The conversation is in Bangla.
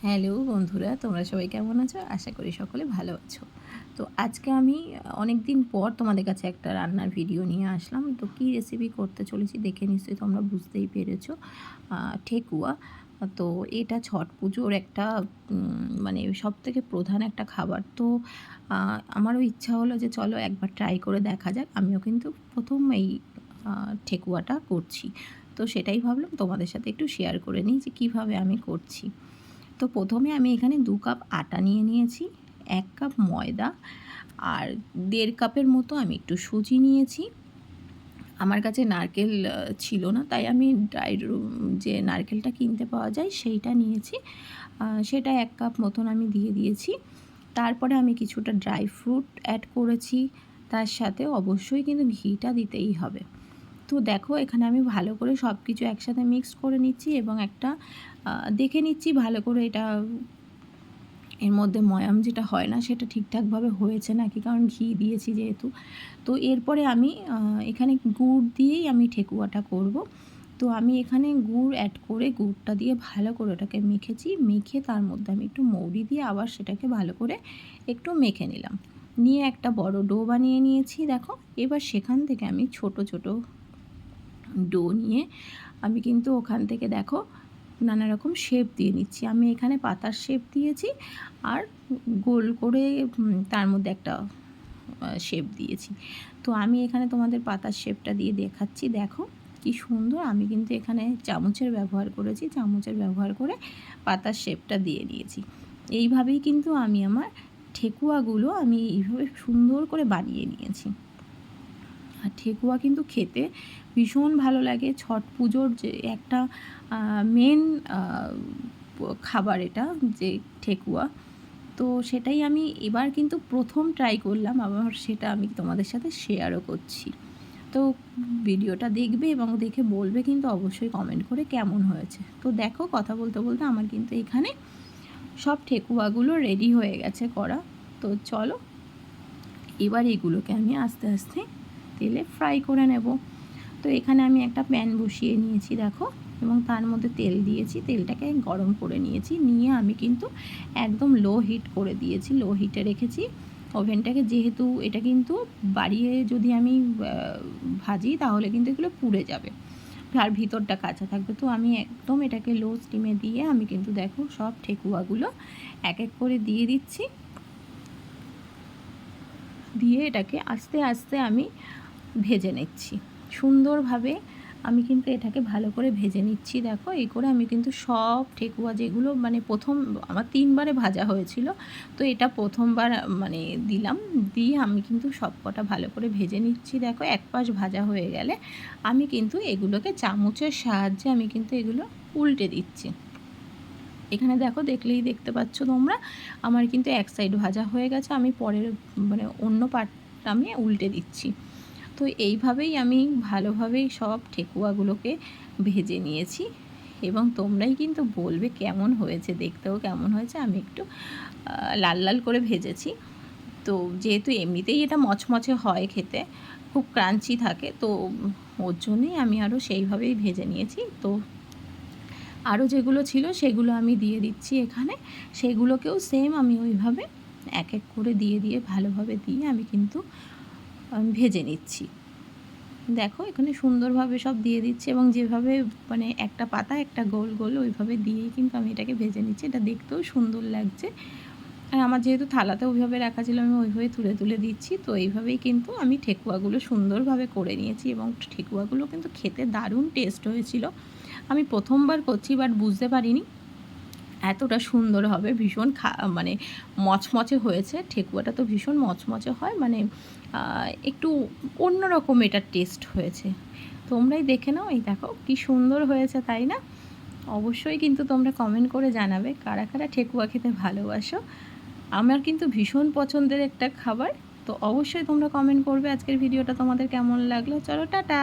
হ্যালো বন্ধুরা, তোমরা সবাই কেমন আছো? আশা করি সকলে ভালো আছো। তো আজকে আমি অনেক দিন পর তোমাদের কাছে একটা রান্নার ভিডিও নিয়ে আসলাম। তো কী রেসিপি করতে চলেছি দেখে নিশ্চয়ই তোমরা বুঝতেই পেরেছো। ঠেকুয়া। তো এটা ছট পুজোর একটা মানে সবথেকে প্রধান একটা খাবার। তো আমারও ইচ্ছা হলো যে চলো একবার ট্রাই করে দেখা যাক। আমিও কিন্তু প্রথম এই ঠেকুয়াটা করছি। তো সেটাই ভাবলাম তোমাদের সাথে একটু শেয়ার করে নিই যে কীভাবে আমি করছি। তো প্রথমে আমি এখানে 2 কাপ আটা নিয়ে নিয়েছি, 1 কাপ ময়দা আর 1.5 কাপের মতো আমি একটু সুজি নিয়েছি। আমার কাছে নারকেল ছিল না, তাই আমি যে নারকেলটা কিনতে পাওয়া যায় সেইটা নিয়েছি। সেটা 1 কাপ মতন আমি দিয়ে দিয়েছি। তারপরে আমি কিছুটা ড্রাই ফ্রুট অ্যাড করেছি। তার সাথে অবশ্যই কিন্তু ঘিটা দিতেই হবে। তো দেখো এখানে আমি ভালো করে সব কিছু একসাথে মিক্স করে নিচ্ছি এবং একটা দেখে নিচ্ছি ভালো করে এটা এর মধ্যে ময়াম যেটা হয় না সেটা ঠিকঠাকভাবে হয়েছে নাকি, কারণ ঘি দিয়েছি যেহেতু। তো এরপরে আমি এখানে গুড় দিয়েই আমি ঠেকুয়াটা করব। তো আমি এখানে গুড় অ্যাড করে গুড়টা দিয়ে ভালো করে ওটাকে মেখেছি। মেখে তার মধ্যে আমি একটু মৌরি দিয়ে আবার সেটাকে ভালো করে একটু মেখে নিলাম। নিয়ে একটা বড় ডো বানিয়ে নিয়েছি দেখো। এবার সেখান থেকে আমি ছোট ছোট ডো নিয়ে আমি কিন্তু ওখান থেকে দেখো নানা রকম শেপ দিয়ে নিচ্ছি। আমি এখানে পাতার শেপ দিয়েছি আর গোল করে তার মধ্যে একটা শেপ দিয়েছি। তো আমি এখানে তোমাদের পাতার শেপটা দিয়ে দেখাচ্ছি। দেখো কি সুন্দর, আমি কিন্তু এখানে চামচের ব্যবহার করেছি। চামচের ব্যবহার করে পাতার শেপটা দিয়ে দিয়েছি। এইভাবেই কিন্তু আমি আমার ঠেকুয়াগুলো আমি এইভাবে সুন্দর করে বানিয়ে নিয়েছি। আর ঠেকুয়া কিন্তু খেতে ভীষণ ভালো লাগে। ছট পুজোর যে একটা মেন খাবার এটা, যে ঠেকুয়া। তো সেটাই আমি এবার কিন্তু প্রথম ট্রাই করলাম, আবার সেটা আমি তোমাদের সাথে শেয়ারও করছি। তো ভিডিওটা দেখবে এবং দেখে বলবে কিন্তু অবশ্যই কমেন্ট করে কেমন হয়েছে। তো দেখো কথা বলতে বলতে আমার কিন্তু এখানে সব ঠেকুয়াগুলো রেডি হয়ে গেছে করা। তো চলো এবার এগুলোকে আমি আস্তে আস্তে তেলে ফ্রাই করে নেব। তো এখানে আমি একটা প্যান বসিয়ে নিয়েছি দেখো, এবং তার মধ্যে তেল দিয়েছি। তেলটাকে গরম করে নিয়েছি, নিয়ে আমি কিন্তু একদম লো হিট করে দিয়েছি। লো হিটে রেখেছি ওভেনটাকে, যেহেতু এটা কিন্তু বাড়িয়ে যদি আমি ভাজি তাহলে কিন্তু এগুলো পুড়ে যাবে আর ভিতরটা কাঁচা থাকবে। তো আমি একদম এটাকে লো স্টিমে দিয়ে আমি কিন্তু দেখো সব ঠেকুয়াগুলো এক এক করে দিয়ে দিচ্ছি। দিয়ে এটাকে আস্তে আস্তে আমি ভেজে নিচ্ছি সুন্দরভাবে। আমি কিন্তু এটাকে ভালো করে ভেজে নিচ্ছি দেখো। এই করে আমি কিন্তু সব ঠেকুয়া যেগুলো মানে প্রথম আমার 3 বারে ভাজা হয়েছিল, তো এটা প্রথমবার মানে দিলাম। দিয়ে আমি কিন্তু সব কটা ভালো করে ভেজে নিচ্ছি দেখো। এক পাশ ভাজা হয়ে গেলে আমি কিন্তু এগুলোকে চামচের সাহায্যে আমি কিন্তু এগুলো উল্টে দিচ্ছি। এখানে দেখো, দেখলেই দেখতে পাচ্ছ তোমরা, আমার কিন্তু এক সাইড ভাজা হয়ে গেছে। আমি পরের মানে অন্য পার্টটা আমি উল্টে দিচ্ছি। তো এইভাবেই আমি ভালোভাবেই সব ঠেকুয়াগুলোকে ভেজে নিয়েছি এবং তোমরাই কিন্তু বলবে কেমন হয়েছে, দেখতেও কেমন হয়েছে। আমি একটু লাল লাল করে ভেজেছি। তো যেহেতু এমনিতেই এটা মচমচে হয় খেতে, খুব ক্রাঞ্চি থাকে, তো ওর জন্যই আমি আরও সেইভাবেই ভেজে নিয়েছি। তো আরও যেগুলো ছিল সেগুলো আমি দিয়ে দিচ্ছি এখানে। সেগুলোকেও সেম আমি ওইভাবে এক এক করে দিয়ে দিয়ে ভালোভাবে দিয়ে আমি কিন্তু ভেজে নিচ্ছি। দেখো এখানে সুন্দরভাবে সব দিয়ে দিচ্ছি এবং যেভাবে মানে একটা পাতা একটা গোল গোল ওইভাবে দিয়েই কিন্তু আমি এটাকে ভেজে নিচ্ছি। এটা দেখতেও সুন্দর লাগছে। আর আমার যেহেতু থালাতে ওইভাবে রাখা ছিল, আমি ওইভাবে তুলে তুলে দিচ্ছি। তো এইভাবেই কিন্তু আমি ঠেকুয়াগুলো সুন্দরভাবে করে নিয়েছি এবং ঠেকুয়াগুলো কিন্তু খেতে দারুণ টেস্ট হয়েছিল। আমি প্রথমবার করছি, বাট বুঝতে পারিনি এতটা সুন্দর হবে। ভীষণ মানে মচমচে হয়েছে। ঠেকুয়াটা তো ভীষণ মচমচে হয়, মানে একটু অন্যরকম এটার টেস্ট হয়েছে। তোমরাই দেখে নাও। এই দেখো কি সুন্দর হয়েছে, তাই না? অবশ্যই কিন্তু তোমরা কমেন্ট করে জানাবে কারা কারা ঠেকুয়া খেতে ভালোবাসো। আমার কিন্তু ভীষণ পছন্দের একটা খাবার। তো অবশ্যই তোমরা কমেন্ট করবে আজকের ভিডিওটা তোমাদের কেমন লাগলো। চলো টাটা।